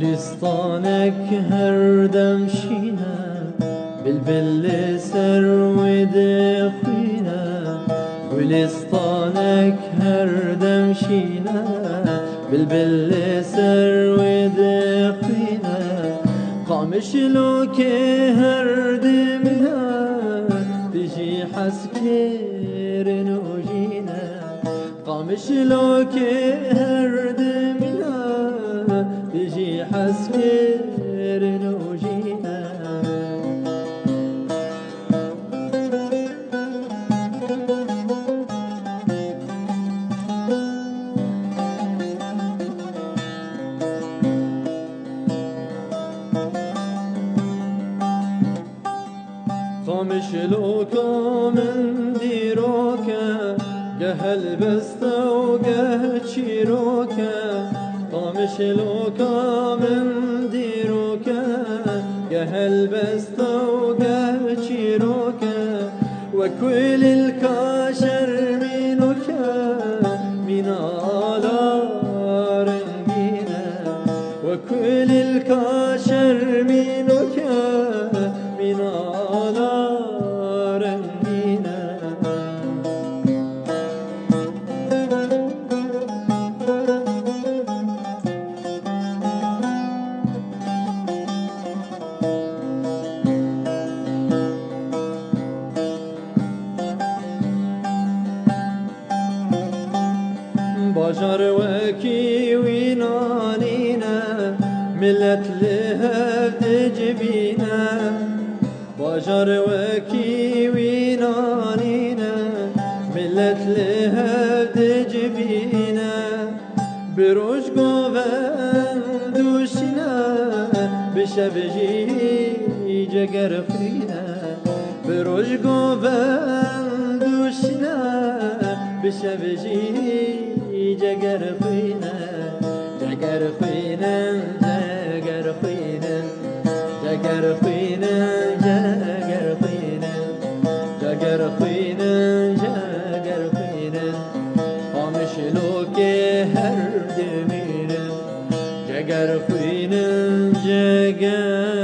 Gülistanek her demşine Bilbilli servede khine Gülistanek her demşine Bilbilli servede khine Qamışlo ke her demine Diji haskerin ujine Qamışlo ke her demine تجي حسكر وجينا قامش لوكا من ديروكا جهل بستا وجه تشيروكا قامش لوكا من ديروكا جهل بستا وجه تشيروكا وكل الكاشر منوكا من على رنجينا وكل الكاشر منوكا من على رنجينا بجر وكي وينانينا ملت لها تجبينا بجر وكي وينانينا ملت لها تجبينا بروش قوان دوشنا بشبجي جگر خينا بروش قوان دوشنا بشبجي جگر خوینه جگر خوینه جگر خوینه جگر خوینه جگر خوینه جگر خوینه جگر خوینه خامش لوکه هر دمینه جگر خوینه جگر